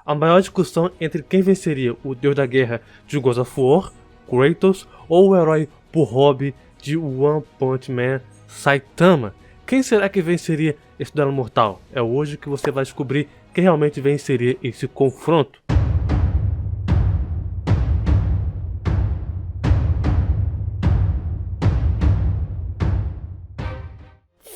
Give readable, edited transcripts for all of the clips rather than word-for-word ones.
a maior discussão entre quem venceria o deus da guerra de God of War, Kratos, ou o herói por hobby de One Punch Man, Saitama. Quem será que venceria esse duelo mortal? É hoje que você vai descobrir quem realmente venceria esse confronto.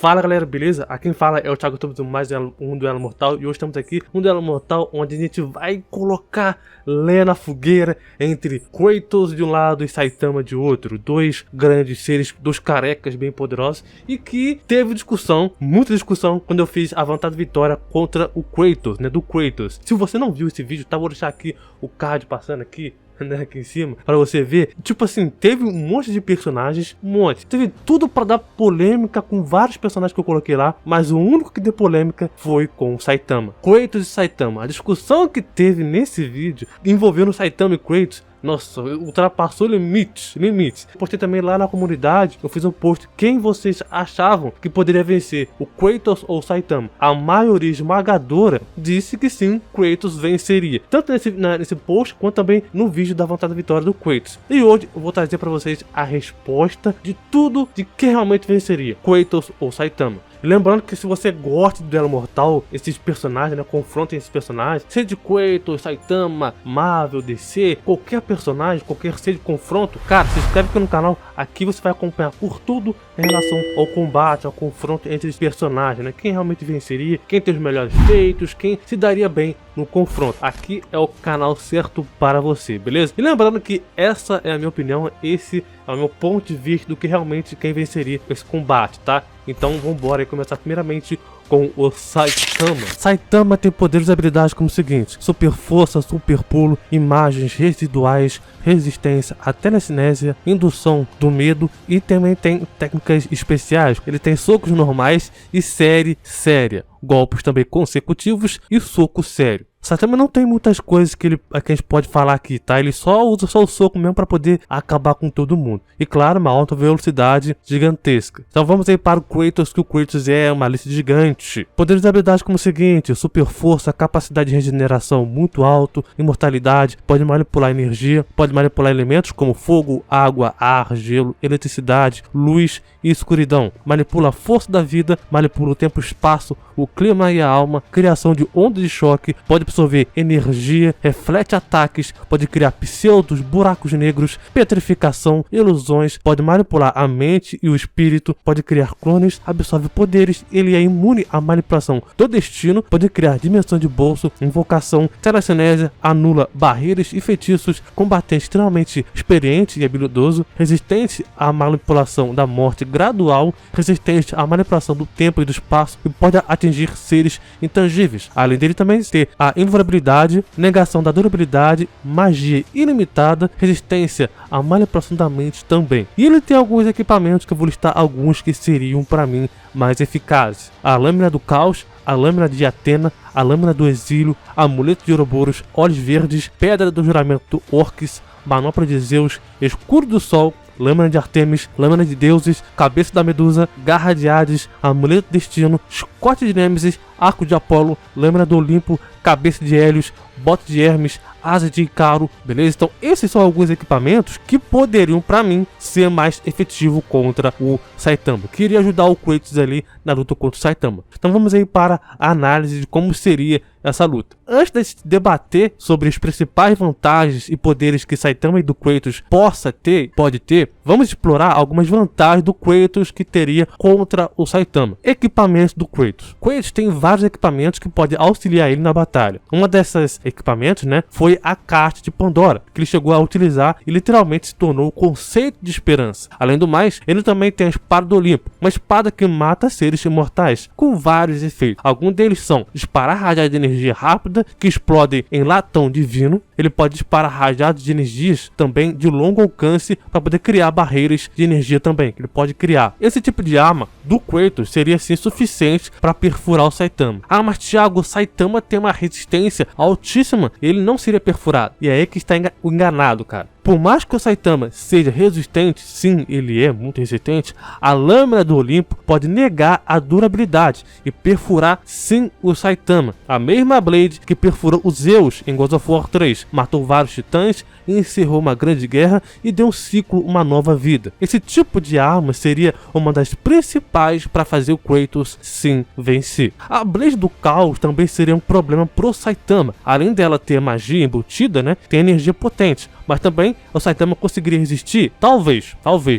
Fala galera, beleza? Aqui quem fala é o Thiago Tubo do Mais um Duelo Mortal. E hoje estamos aqui um Duelo Mortal onde a gente vai colocar lenha na fogueira entre Kratos de um lado e Saitama de outro. Dois grandes seres, dois carecas bem poderosos. E que teve discussão, muita discussão, quando eu fiz a Vontade de Vitória contra o Kratos, né? Do Kratos. Se você não viu esse vídeo, tá? Vou deixar aqui o card passando aqui, né, aqui em cima, para você ver. Tipo assim, teve um monte de personagens, teve tudo para dar polêmica com vários personagens que eu coloquei lá, mas o único que deu polêmica foi com o Saitama. Kratos e Saitama. A discussão que teve nesse vídeo envolvendo Saitama e Kratos, nossa, ultrapassou limites. Postei também lá na comunidade, eu fiz um post, quem vocês achavam que poderia vencer, o Kratos ou o Saitama? A maioria esmagadora disse que sim, Kratos venceria. Tanto nesse post, quanto também no vídeo da Vontade da Vitória do Kratos. E hoje eu vou trazer para vocês a resposta de tudo de quem realmente venceria, Kratos ou Saitama. Lembrando que se você gosta do Duelo Mortal, esses personagens, né, confrontem esses personagens, seja de Kratos, Saitama, Marvel, DC, qualquer personagem, qualquer ser de confronto, cara, se inscreve aqui no canal, aqui você vai acompanhar por tudo em relação ao combate, ao confronto entre os personagens, né, quem realmente venceria, quem tem os melhores feitos, quem se daria bem no confronto. Aqui é o canal certo para você, beleza? E lembrando que essa é a minha opinião, esse é o meu ponto de vista do que realmente quem venceria esse combate, tá? Então vambora aí começar primeiramente com o Saitama. Saitama tem poderes e habilidades como o seguinte: super força, super pulo, imagens residuais, resistência à telecinésia, indução do medo e também tem técnicas especiais. Ele tem socos normais e séria, golpes também consecutivos e soco sério. Saitama não tem muitas coisas que a gente pode falar aqui, tá? Ele só usa o soco mesmo para poder acabar com todo mundo. E claro, uma alta velocidade gigantesca. Então vamos aí para o Kratos, que o Kratos é uma lista gigante. Poderes e habilidades como o seguinte: super força, capacidade de regeneração muito alto, imortalidade, pode manipular energia, pode manipular elementos como fogo, água, ar, gelo, eletricidade, luz e escuridão. Manipula a força da vida, manipula o tempo e espaço, o clima e a alma, criação de ondas de choque, pode absorver energia, reflete ataques, pode criar pseudos, buracos negros, petrificação, ilusões, pode manipular a mente e o espírito, pode criar clones, absorve poderes, ele é imune à manipulação do destino, pode criar dimensão de bolso, invocação, telecinésia, anula barreiras e feitiços, combatente extremamente experiente e habilidoso, resistente à manipulação da morte gradual, resistente à manipulação do tempo e do espaço e pode atingir seres intangíveis. Além dele também ter a invulnerabilidade, negação da durabilidade, magia ilimitada, resistência à manipulação da mente também. E ele tem alguns equipamentos que eu vou listar alguns que seriam para mim mais eficazes: a lâmina do caos, a lâmina de Atena, a lâmina do exílio, amuleto de Ouroboros, olhos verdes, pedra do juramento do Orcs, manopla de Zeus, escudo do sol, lâmina de Artemis, lâmina de deuses, cabeça da Medusa, garra de Hades, amuleto do destino, chicote de Nêmesis, arco de Apolo, lâmina do Olimpo, cabeça de Hélios, bote de Hermes, asa de Icaro, beleza? Então esses são alguns equipamentos que poderiam para mim ser mais efetivo contra o Saitama, que iria ajudar o Kratos ali na luta contra o Saitama. Então vamos aí para a análise de como seria essa luta. Antes de debater sobre as principais vantagens e poderes que Saitama e do Kratos pode ter, vamos explorar algumas vantagens do Kratos que teria contra o Saitama. Equipamentos do Kratos. Kratos tem vários equipamentos que podem auxiliar ele na batalha. Uma dessas equipamentos, né, foi a Caixa de Pandora, que ele chegou a utilizar e literalmente se tornou o conceito de esperança. Além do mais, ele também tem a Espada do Olimpo, uma espada que mata seres imortais, com vários efeitos. Alguns deles são disparar rajadas de energia rápida, que explodem em latão divino. Ele pode disparar rajadas de energias também de longo alcance, para poder criar barreiras de energia também, que ele pode criar. Esse tipo de arma do Kratos seria assim suficiente para perfurar o Saitama. Ah, mas Thiago, o Saitama tem uma resistência altíssima, ele não seria perfurado. E é aí que está o enganado, cara. por mais que o Saitama seja resistente, sim, ele é muito resistente, a lâmina do Olimpo pode negar a durabilidade e perfurar sim o Saitama. A mesma Blade que perfurou os Zeus em God of War 3, matou vários titãs, encerrou uma grande guerra e deu um ciclo uma nova vida. Esse tipo de arma seria uma das principais para fazer o Kratos sim vencer. A Blade do Caos também seria um problema pro Saitama. Além dela ter magia embutida, né, tem energia potente, mas também o Saitama conseguiria resistir? Talvez,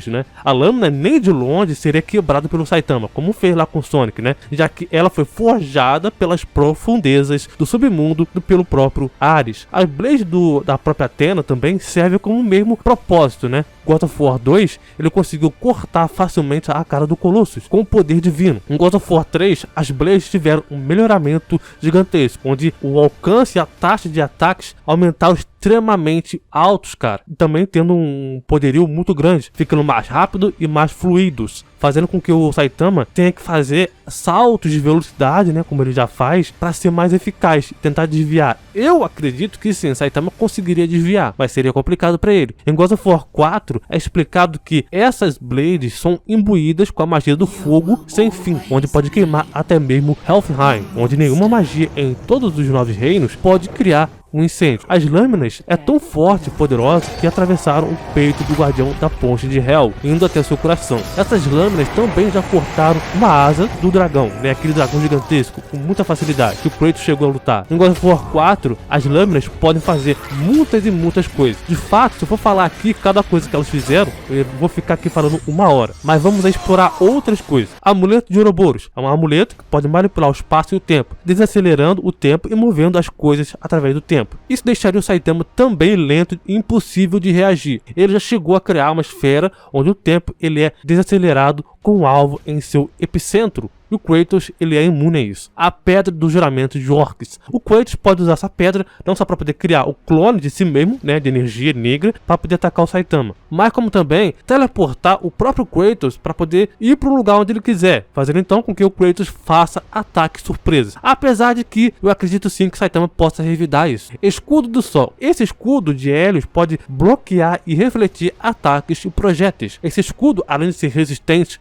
né? A lâmina nem de longe seria quebrada pelo Saitama, como fez lá com o Sonic, né? Já que ela foi forjada pelas profundezas do submundo pelo próprio Ares. As Blades da própria Athena também servem como o mesmo propósito, né? God of War 2, ele conseguiu cortar facilmente a cara do Colossus com o poder divino. Em God of War 3, as Blades tiveram um melhoramento gigantesco, onde o alcance e a taxa de ataques aumentaram extremamente altos, cara. E também tendo um poderio muito grande, ficando mais rápido e mais fluidos, fazendo com que o Saitama tenha que fazer saltos de velocidade, né, como ele já faz, para ser mais eficaz e tentar desviar. Eu acredito que sim, Saitama conseguiria desviar, mas seria complicado para ele. Em God of War 4 é explicado que essas Blades são imbuídas com a magia do fogo sem fim, onde pode queimar até mesmo Helfheim, onde nenhuma magia em todos os 9 reinos pode criar um incêndio. As lâminas é tão forte e poderosa que atravessaram o peito do guardião da ponte de Hel, indo até seu coração. Essas lâminas também já cortaram uma asa do dragão, né, aquele dragão gigantesco, com muita facilidade, que o Kratos chegou a lutar. Em God of War 4, as lâminas podem fazer muitas e muitas coisas. De fato, se eu for falar aqui cada coisa que elas fizeram, eu vou ficar aqui falando 1 hora. Mas vamos explorar outras coisas. Amuleto de Ouroboros é um amuleto que pode manipular o espaço e o tempo, desacelerando o tempo e movendo as coisas através do tempo. Isso deixaria o Saitama também lento e impossível de reagir. Ele já chegou a criar uma esfera onde o tempo ele é desacelerado com o alvo em seu epicentro. E o Kratos, ele é imune a isso. A Pedra do Juramento de Orcs. O Kratos pode usar essa pedra não só para poder criar o clone de si mesmo, né, de energia negra, para poder atacar o Saitama, mas como também teleportar o próprio Kratos para poder ir para o lugar onde ele quiser, fazendo então com que o Kratos faça ataques surpresas. Apesar de que eu acredito sim que o Saitama possa revidar isso. Escudo do Sol. Esse escudo de Hélios pode bloquear e refletir ataques e projéteis. Esse escudo, além de ser resistente,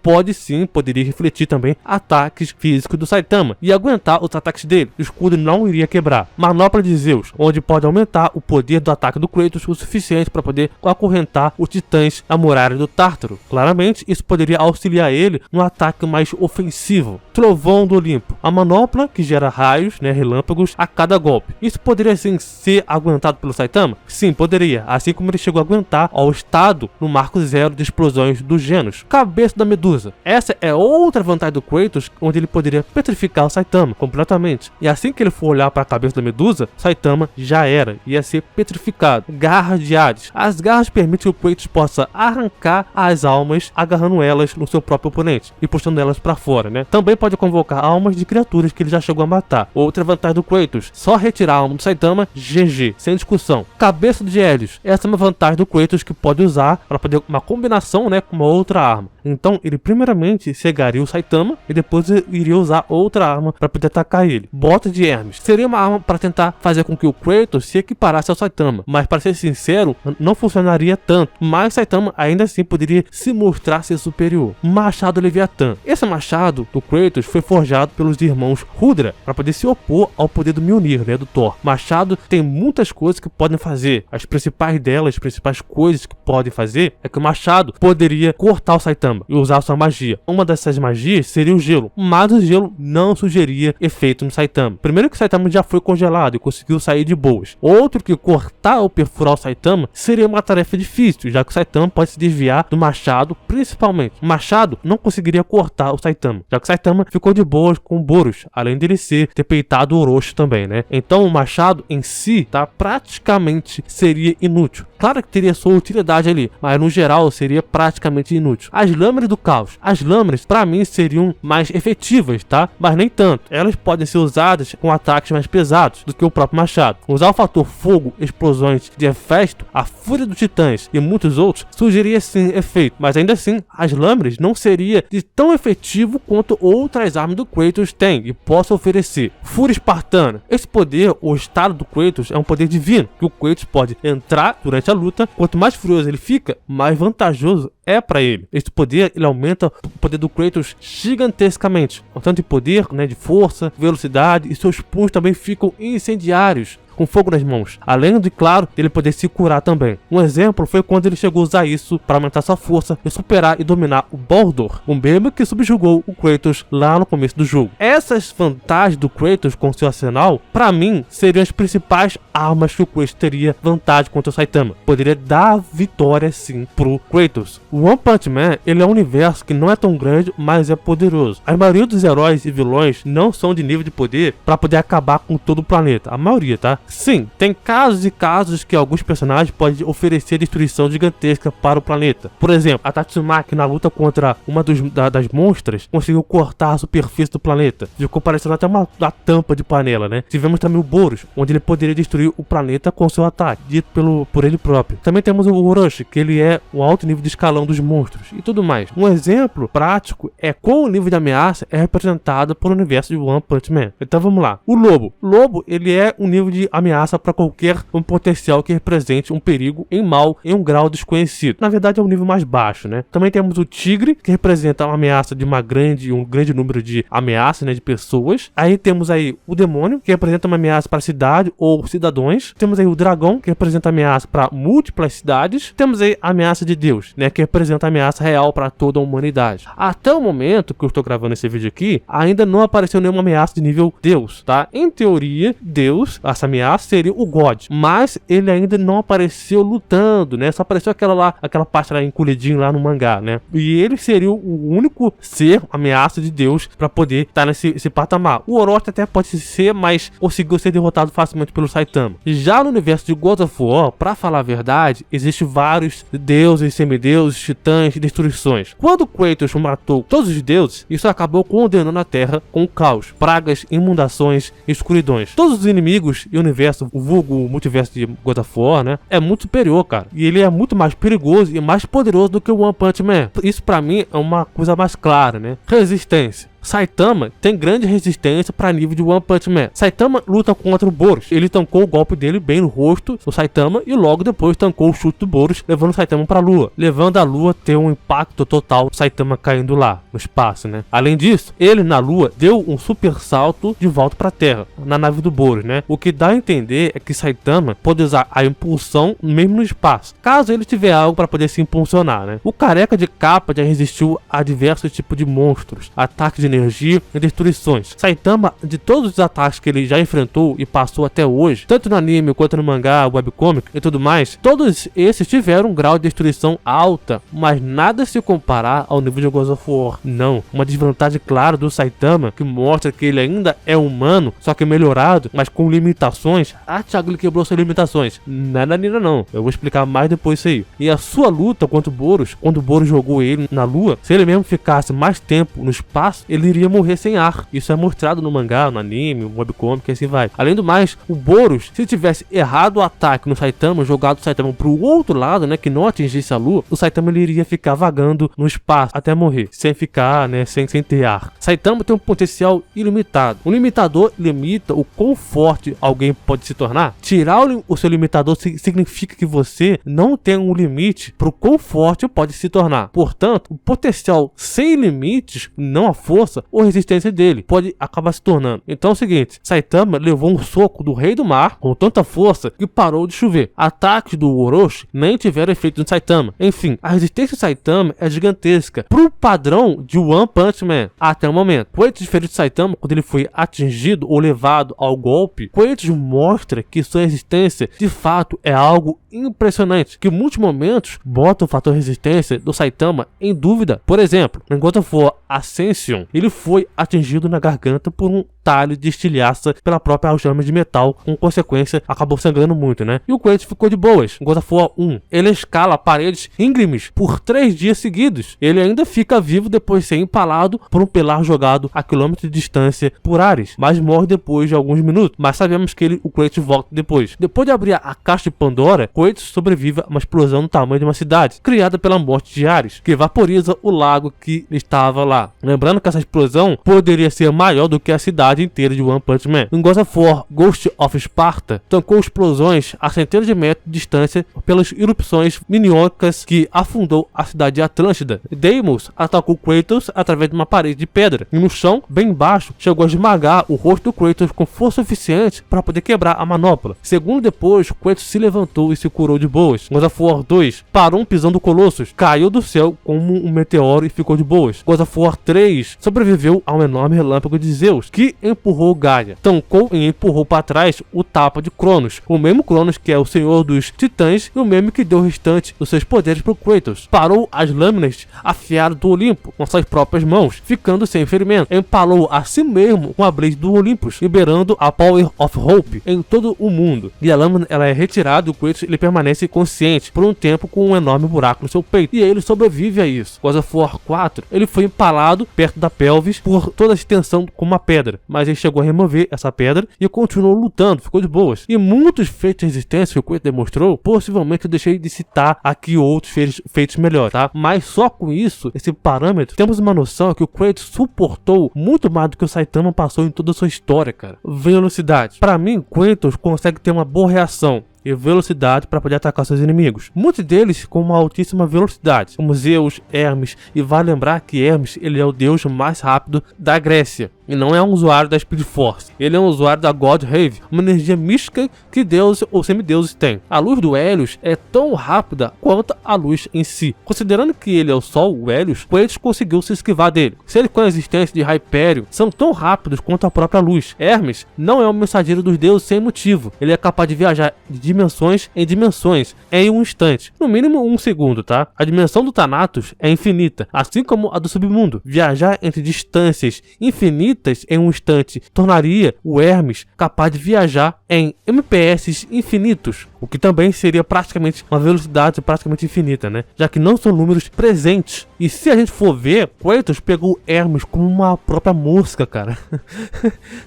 poderia refletir também ataques físicos do Saitama e aguentar os ataques dele. O escudo não iria quebrar. Manopla de Zeus, onde pode aumentar o poder do ataque do Kratos o suficiente para poder acorrentar os titãs à muralha do Tártaro. Claramente, isso poderia auxiliar ele no ataque mais ofensivo. Trovão do Olimpo. A manopla que gera raios, né, relâmpagos a cada golpe. Isso poderia sim ser aguentado pelo Saitama? Sim, poderia. Assim como ele chegou a aguentar ao estado no marco 0 de explosões do Genos. Cabeça da Medusa. Essa é outra vantagem do Kratos, onde ele poderia petrificar o Saitama completamente. E assim que ele for olhar para a cabeça da Medusa, Saitama já ia ser petrificado. Garras de Hades. As garras permitem que o Kratos possa arrancar as almas, agarrando elas no seu próprio oponente e puxando elas para fora, né? Também pode convocar almas de criaturas que ele já chegou a matar. Outra vantagem do Kratos, só retirar a alma do Saitama, GG, sem discussão. Cabeça de Hélios. Essa é uma vantagem do Kratos que pode usar para poder uma combinação, né, com uma outra arma. Então ele primeiramente cegaria o Saitama e depois iria usar outra arma para poder atacar ele. Bota de Hermes seria uma arma para tentar fazer com que o Kratos se equiparasse ao Saitama, mas para ser sincero, não funcionaria tanto, mas Saitama ainda assim poderia se mostrar ser superior. Machado Leviatã. Esse machado do Kratos foi forjado pelos irmãos Rudra para poder se opor ao poder do Mjolnir, né, do Thor. Machado tem muitas coisas que podem fazer. As principais coisas que podem fazer é que o machado poderia cortar o Saitama e usar sua magia. Uma dessas magias seria o gelo, mas o gelo não sugeria efeito no Saitama. Primeiro que o Saitama já foi congelado e conseguiu sair de boas. Outro que cortar ou perfurar o Saitama seria uma tarefa difícil, já que o Saitama pode se desviar do machado principalmente. O machado não conseguiria cortar o Saitama, já que o Saitama ficou de boas com o Boros, além dele ter peitado o Orochi também, né? Então o machado em si, praticamente seria inútil. Claro que teria sua utilidade ali, mas no geral seria praticamente inútil. As lâminas do caos. As lâminas, para mim, seriam mais efetivas, tá? Mas nem tanto. Elas podem ser usadas com ataques mais pesados do que o próprio machado. Usar o fator fogo, explosões de Hefesto, a fúria dos titãs e muitos outros sugeriria sim efeito, mas ainda assim as lâminas não seria de tão efetivo quanto outras armas do Kratos têm e possa oferecer. Fúria espartana. Esse poder, o estado do Kratos, é um poder divino, que o Kratos pode entrar durante durante a luta, quanto mais furioso ele fica, mais vantajoso é pra ele. Esse poder, ele aumenta o poder do Kratos gigantescamente, tanto de poder, né, de força, velocidade, e seus punhos também ficam incendiários, com fogo nas mãos, além de, claro, ele poder se curar também. Um exemplo foi quando ele chegou a usar isso para aumentar sua força e superar e dominar o Baldur, um mesmo que subjugou o Kratos lá no começo do jogo. Essas vantagens do Kratos com seu arsenal, para mim, seriam as principais armas que o Kratos teria vantagem contra o Saitama. Poderia dar vitória sim pro Kratos. O One Punch Man, ele é um universo que não é tão grande, mas é poderoso. A maioria dos heróis e vilões não são de nível de poder para poder acabar com todo o planeta. A maioria, tá? Sim, tem casos e casos que alguns personagens podem oferecer destruição gigantesca para o planeta. Por exemplo, a Tatsumaki, na luta contra uma das monstras, conseguiu cortar a superfície do planeta. Ficou parecendo até uma tampa de panela, né? Tivemos também o Boros, onde ele poderia destruir o planeta com seu ataque, dito por ele próprio. Também temos o Orochi, que ele é um alto nível de escalão dos monstros e tudo mais. Um exemplo prático é como o nível de ameaça é representado pelo universo de One Punch Man. Então vamos lá. O Lobo. Lobo, ele é um nível de ameaça para qualquer potencial que represente um perigo em mal em um grau desconhecido. Na verdade é um nível mais baixo, né? Também temos o Tigre, que representa uma ameaça de um grande número de ameaças, né, de pessoas. Aí temos aí o Demônio, que representa uma ameaça para a cidade ou cidadãos. Temos aí o Dragão, que representa ameaça para múltiplas cidades. Temos aí a ameaça de Deus, né, que representa a ameaça real para toda a humanidade. Até o momento que eu estou gravando esse vídeo aqui, ainda não apareceu nenhuma ameaça de nível Deus, tá? Em teoria, Deus, essa ameaça seria o God, mas ele ainda não apareceu lutando, né? Só apareceu aquela parte lá encolhidinho lá no mangá, né? E ele seria o único ser ameaça de Deus para poder estar nesse patamar. O Orochi até pode ser, mas conseguiu ser derrotado facilmente pelo Saitama. Já no universo de God of War, para falar a verdade, existem vários deuses, semideuses, titãs e destruições. Quando Kratos matou todos os deuses, isso acabou condenando a Terra com o caos, pragas, inundações e escuridões. Todos os inimigos e o universo, o vulgo, o multiverso de God of War, né, é muito superior, cara. E ele é muito mais perigoso e mais poderoso do que o One Punch Man. Isso pra mim é uma coisa mais clara, né? Resistência. Saitama tem grande resistência para nível de One Punch Man. Saitama luta contra o Boros. Ele tancou o golpe dele bem no rosto do Saitama e logo depois tancou o chute do Boros, levando o Saitama para a Lua, levando a Lua a ter um impacto total, o Saitama caindo lá no espaço, né? Além disso, ele na Lua deu um super salto de volta para a Terra, na nave do Boros, né? O que dá a entender é que Saitama pode usar a impulsão mesmo no espaço, caso ele tiver algo para poder se impulsionar, né? O careca de capa já resistiu a diversos tipos de monstros, ataques de energia e destruições. Saitama, de todos os ataques que ele já enfrentou e passou até hoje, tanto no anime quanto no mangá, webcomic e tudo mais, todos esses tiveram um grau de destruição alta, mas nada se comparar ao nível de God of War. Não, uma desvantagem clara do Saitama, que mostra que ele ainda é humano, só que melhorado, mas com limitações. Ah, Thiago, ele quebrou suas limitações. Nada não, eu vou explicar mais depois isso aí. E a sua luta contra o Boros, quando o Boros jogou ele na Lua, se ele mesmo ficasse mais tempo no espaço, ele iria morrer sem ar. Isso é mostrado no mangá, no anime, no webcomic e assim vai. Além do mais, o Boros, se tivesse errado o ataque no Saitama, jogado o Saitama pro outro lado, né, que não atingisse a Lua, o Saitama ele iria ficar vagando no espaço até morrer, sem ficar, né, sem ter ar. Saitama tem um potencial ilimitado. O limitador limita o quão forte alguém pode se tornar. Tirar o seu limitador significa que você não tem um limite pro quão forte pode se tornar. Portanto, o potencial sem limites, não a força ou resistência dele, pode acabar se tornando. Então é o seguinte, Saitama levou um soco do Rei do Mar com tanta força que parou de chover. Ataques do Orochi nem tiveram efeito no Saitama. Enfim, a resistência do Saitama é gigantesca pro padrão de One Punch Man até o momento. Kratos, diferente do Saitama, quando ele foi atingido ou levado ao golpe, Kratos mostra que sua resistência de fato é algo impressionante, que em muitos momentos bota o fator resistência do Saitama em dúvida. Por exemplo, enquanto for Ascension, ele foi atingido na garganta por um talho de estilhaça pela própria algema de metal, com consequência acabou sangrando muito, né? E o Kratos ficou de boas. Em God of War 1, ele escala paredes íngremes por 3 dias seguidos. Ele ainda fica vivo depois de ser empalado por um pilar jogado a quilômetros de distância por Ares, mas morre depois de alguns minutos. Mas sabemos que o Kratos volta depois. Depois de abrir a caixa de Pandora, Kratos sobrevive a uma explosão do tamanho de uma cidade, criada pela morte de Ares, que vaporiza o lago que estava lá. Lembrando que essa explosão poderia ser maior do que a cidade inteira de One Punch Man. Em God of War Ghost of Sparta, tancou explosões a centenas de metros de distância pelas erupções miniônicas que afundou a cidade de Atlântida. Deimos atacou Kratos através de uma parede de pedra e no chão, bem embaixo, chegou a esmagar o rosto do Kratos com força suficiente para poder quebrar a manopla. Segundo depois, Kratos se levantou e se curou de boas. God of War 2 parou um pisão do Colossus, caiu do céu como um meteoro e ficou de boas. God of War 3 sobreviveu a um enorme relâmpago de Zeus, que empurrou Gaia, tancou e empurrou para trás o tapa de Cronos, o mesmo Cronos que é o senhor dos titãs e o mesmo que deu o restante dos seus poderes para Kratos. Parou as lâminas afiadas do Olimpo com suas próprias mãos, ficando sem ferimento. Empalou a si mesmo com a Blade do Olympus, liberando a Power of Hope em todo o mundo. E a lâmina ela é retirada e o Kratos ele permanece consciente por um tempo com um enorme buraco no seu peito. E ele sobrevive a isso. God of War 4, ele foi empalado perto da pelvis por toda a extensão com uma pedra, mas ele chegou a remover essa pedra e continuou lutando, ficou de boas. E muitos feitos de resistência que o Kratos demonstrou, possivelmente eu deixei de citar aqui outros feitos melhores, tá? Mas só com isso, esse parâmetro, temos uma noção que o Kratos suportou muito mais do que o Saitama passou em toda a sua história, cara. Velocidade. Para mim, Kratos consegue ter uma boa reação e velocidade para poder atacar seus inimigos. Muitos deles com uma altíssima velocidade, como Zeus, Hermes, e vale lembrar que Hermes ele é o deus mais rápido da Grécia. E não é um usuário da Speed Force. Ele é um usuário da God Wave, uma energia mística que deuses ou semideuses têm. A luz do Hélios é tão rápida quanto a luz em si. Considerando que ele é o Sol, o Hélios, Kratos conseguiu se esquivar dele. Seres com a existência de Hyperion são tão rápidos quanto a própria luz. Hermes não é um mensageiro dos deuses sem motivo. Ele é capaz de viajar de dimensões em dimensões em um instante. No mínimo um segundo, tá? A dimensão do Thanatos é infinita, assim como a do submundo. Viajar entre distâncias infinitas em um instante tornaria o Hermes capaz de viajar em MPS infinitos, o que também seria praticamente uma velocidade praticamente infinita, né? Já que não são números presentes. E se a gente for ver, Kratos pegou Hermes como uma própria mosca, cara.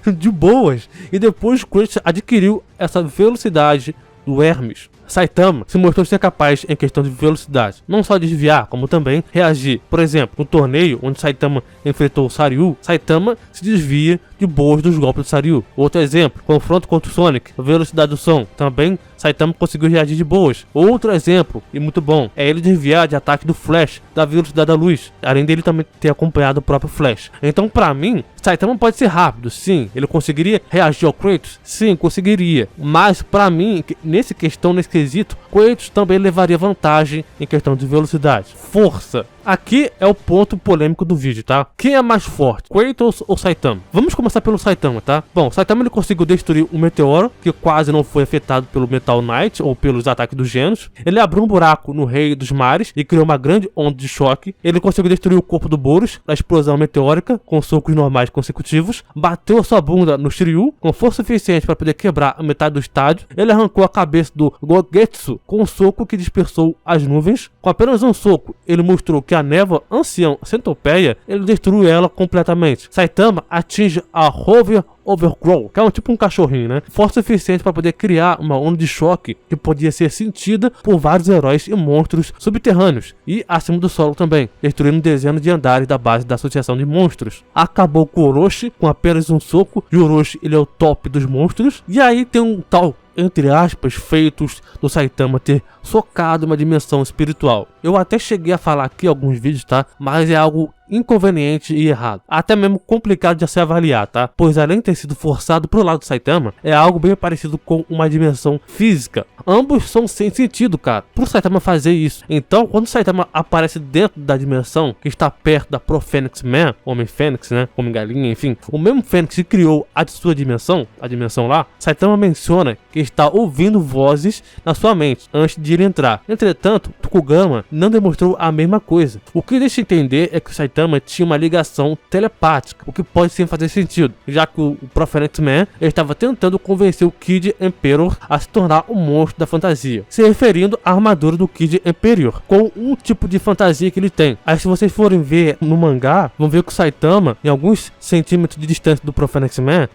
De boas. E depois Kratos adquiriu essa velocidade do Hermes. Saitama se mostrou ser capaz em questão de velocidade, não só desviar, como também reagir. Por exemplo, no torneio onde Saitama enfrentou o Saryu, Saitama se desvia de boas dos golpes do Saryu. Outro exemplo, confronto contra o Sonic, a velocidade do som, também Saitama conseguiu reagir de boas. Outro exemplo, e muito bom, é ele desviar de ataque do Flash, da velocidade da luz, além dele também ter acompanhado o próprio Flash. Então, pra mim, Saitama pode ser rápido, sim. Ele conseguiria reagir ao Kratos? Sim, conseguiria. Mas, pra mim, nesse quesito, Kratos também levaria vantagem em questão de velocidade. Força. Aqui é o ponto polêmico do vídeo, tá? Quem é mais forte, Kratos ou Saitama? Vamos começar pelo Saitama, tá? Bom, Saitama ele conseguiu destruir um meteoro que quase não foi afetado pelo Metal Knight ou pelos ataques dos Genos. Ele abriu um buraco no Rei dos Mares e criou uma grande onda de choque. Ele conseguiu destruir o corpo do Boros na explosão meteórica com socos normais consecutivos. Bateu a sua bunda no Shiryu com força suficiente para poder quebrar a metade do estádio. Ele arrancou a cabeça do Gogetsu com um soco que dispersou as nuvens. Com apenas um soco, ele mostrou que a névoa anciã centopeia, ele destruiu ela completamente. Saitama atinge a Hover Overgrow, que é tipo um cachorrinho, né? Força suficiente para poder criar uma onda de choque que podia ser sentida por vários heróis e monstros subterrâneos e acima do solo também, destruindo dezenas de andares da base da associação de monstros. Acabou com Orochi com apenas um soco, e Orochi ele é o top dos monstros. E aí tem um tal, entre aspas, feitos do Saitama ter socado uma dimensão espiritual. Eu até cheguei a falar aqui em alguns vídeos, tá? Mas é algo inconveniente e errado, até mesmo complicado de se avaliar, tá? Pois além de ter sido forçado pro lado do Saitama, é algo bem parecido com uma dimensão física. Ambos são sem sentido, cara, pro Saitama fazer isso. Então, quando o Saitama aparece dentro da dimensão que está perto da Pro Fênix Man, Homem Fênix, né? Homem Galinha, enfim, o mesmo Fênix que criou a sua dimensão, a dimensão lá, Saitama menciona que está ouvindo vozes na sua mente antes de ele entrar. Entretanto, Tokugama não demonstrou a mesma coisa. O que deixa entender é que o Saitama tinha uma ligação telepática, o que pode sim fazer sentido, já que o Pro Fênix Man estava tentando convencer o Kid Emperor a se tornar um monstro da fantasia, se referindo à armadura do Kid Emperor, com um tipo de fantasia que ele tem. Aí se vocês forem ver no mangá, vão ver que o Saitama, em alguns centímetros de distância do Pro Fênix Man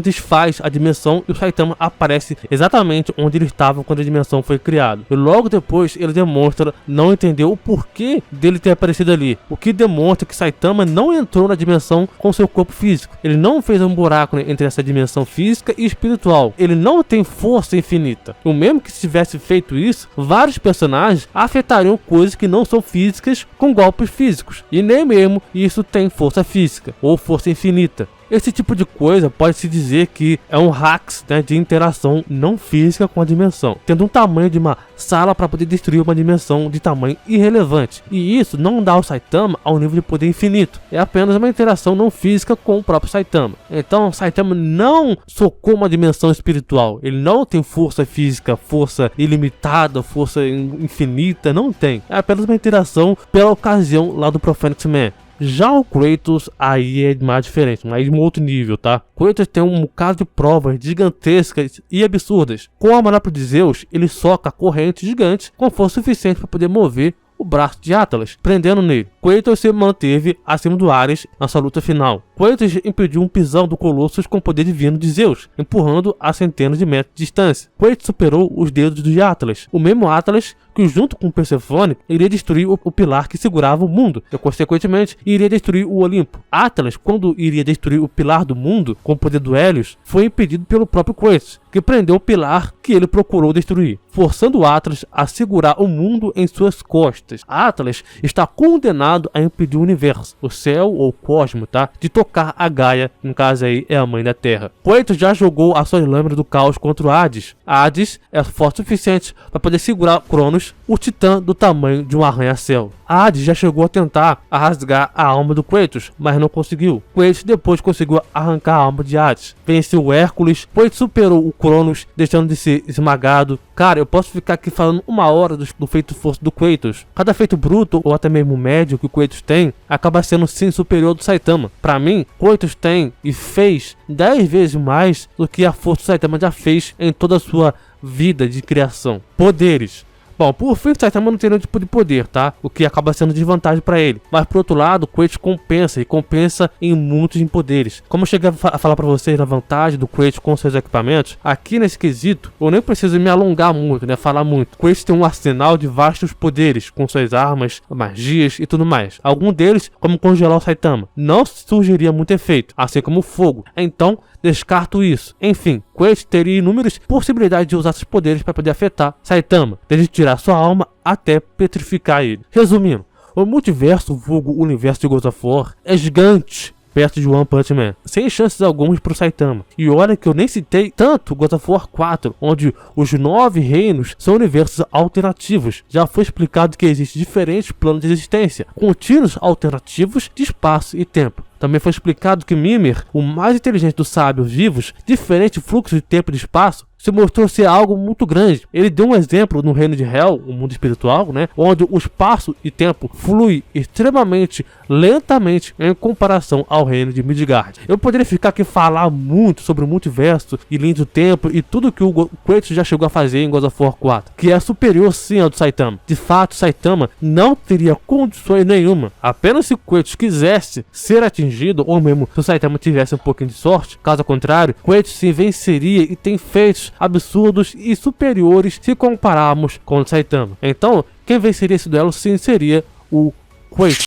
desfaz a dimensão e o Saitama aparece exatamente onde ele estava quando a dimensão foi criada. E logo depois ele demonstra não entender o porquê dele ter aparecido ali, o que demonstra mostra que Saitama não entrou na dimensão com seu corpo físico. Ele não fez um buraco entre essa dimensão física e espiritual. Ele não tem força infinita. O mesmo que se tivesse feito isso, vários personagens afetariam coisas que não são físicas com golpes físicos. E nem mesmo isso tem força física ou força infinita. Esse tipo de coisa pode-se dizer que é um hacks, né, de interação não física com a dimensão, tendo um tamanho de uma sala para poder destruir uma dimensão de tamanho irrelevante. E isso não dá ao Saitama ao nível de poder infinito, é apenas uma interação não física com o próprio Saitama. Então Saitama não socou uma dimensão espiritual, ele não tem força física, força ilimitada, força infinita, não tem. É apenas uma interação pela ocasião lá do Phoenix Man. Já o Kratos, aí é mais diferente, mas de um outro nível, tá? Kratos tem um bocado de provas gigantescas e absurdas. Com a manopla de Zeus, ele soca a corrente gigante com força suficiente para poder mover o braço de Atlas, prendendo nele. Kratos se manteve acima do Ares na sua luta final. Kratos impediu um pisão do Colossus com o poder divino de Zeus, empurrando a centenas de metros de distância. Kratos superou os dedos de Atlas, o mesmo Atlas que, junto com Persephone, iria destruir o pilar que segurava o mundo, e consequentemente iria destruir o Olimpo. Atlas, quando iria destruir o pilar do mundo com o poder do Hélios, foi impedido pelo próprio Kratos, que prendeu o pilar que ele procurou destruir, forçando Atlas a segurar o mundo em suas costas. Atlas está condenado a impedir o universo, o céu ou o cosmo, tá, de tocar a Gaia, no caso aí é a mãe da Terra. Kratos já jogou as suas lâminas do caos contra o Hades. Hades é forte o suficiente para poder segurar Cronos, o titã do tamanho de um arranha-céu. Hades já chegou a tentar rasgar a alma do Kratos, mas não conseguiu. Kratos depois conseguiu arrancar a alma de Hades. Venceu o Hércules, Kratos superou o Cronos, deixando de ser esmagado. Cara, eu posso ficar aqui falando uma hora do feito força do Kratos. Cada feito bruto, ou até mesmo médio que o Kratos tem, acaba sendo sim superior ao do Saitama. Pra mim, Kratos tem e fez 10 vezes mais do que a força do Saitama já fez em toda a sua vida de criação. Poderes. Bom, por fim, o Saitama não tem nenhum tipo de poder, tá? O que acaba sendo desvantagem pra ele. Mas por outro lado, o Kratos compensa, e compensa em muitos em poderes. Como eu cheguei a falar pra vocês da vantagem do Kratos com seus equipamentos, aqui nesse quesito, eu nem preciso me alongar muito, né? Falar muito. O Kratos tem um arsenal de vastos poderes, com suas armas, magias e tudo mais. Algum deles, como congelar o Saitama, não surgiria muito efeito, assim como o fogo. Então, descarto isso. Enfim, Kratos teria inúmeras possibilidades de usar seus poderes para poder afetar Saitama, desde tirar sua alma até petrificar ele. Resumindo, o multiverso, vulgo universo de God of War, é gigante perto de One Punch Man, sem chances algumas pro Saitama. E olha que eu nem citei tanto God of War 4, onde os 9 reinos são universos alternativos. Já foi explicado que existem diferentes planos de existência, contínuos alternativos de espaço e tempo. Também foi explicado que Mimir, o mais inteligente dos sábios vivos, diferente fluxo de tempo e de espaço, se mostrou ser algo muito grande. Ele deu um exemplo no reino de Hel, o mundo espiritual, né, onde o espaço e tempo flui extremamente lentamente em comparação ao reino de Midgard. Eu poderia ficar aqui falar muito sobre o multiverso e linha do tempo e tudo que o Kratos já chegou a fazer em God of War 4, que é superior sim ao do Saitama. De fato, Saitama não teria condições nenhuma. Apenas se o Kratos quisesse ser atingido, ou mesmo se o Saitama tivesse um pouquinho de sorte, caso contrário, Kratos sim venceria e tem feitos absurdos e superiores se compararmos com o Saitama. Então, quem venceria esse duelo sim seria o Kratos.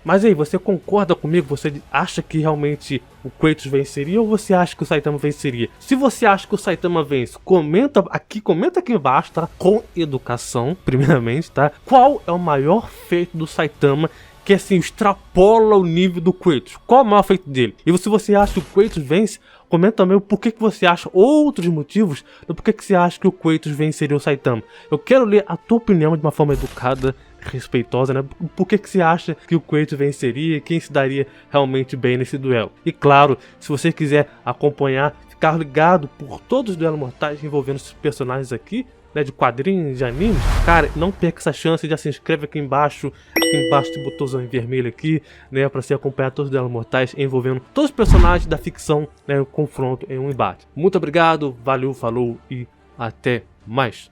Mas aí, você concorda comigo? Você acha que realmente o Kratos venceria ou você acha que o Saitama venceria? Se você acha que o Saitama vence, comenta aqui embaixo, tá? Com educação, primeiramente, tá? Qual é o maior feito do Saitama que assim extrapola o nível do Kratos? Qual é o maior feito dele? E se você acha que o Kratos vence, comenta também o porquê que você acha, outros motivos do porquê que você acha que o Kratos venceria o Saitama. Eu quero ler a tua opinião de uma forma educada, respeitosa, né? Por que você acha que o Kratos venceria e quem se daria realmente bem nesse duelo? E claro, se você quiser acompanhar, ficar ligado por todos os duelos mortais envolvendo esses personagens aqui, né, de quadrinhos, de animes, cara, não perca essa chance, já se inscreve aqui embaixo tem botãozão vermelho aqui, né, pra você acompanhar todos os duelos mortais envolvendo todos os personagens da ficção, né, um confronto em um embate. Muito obrigado, valeu, falou e até mais.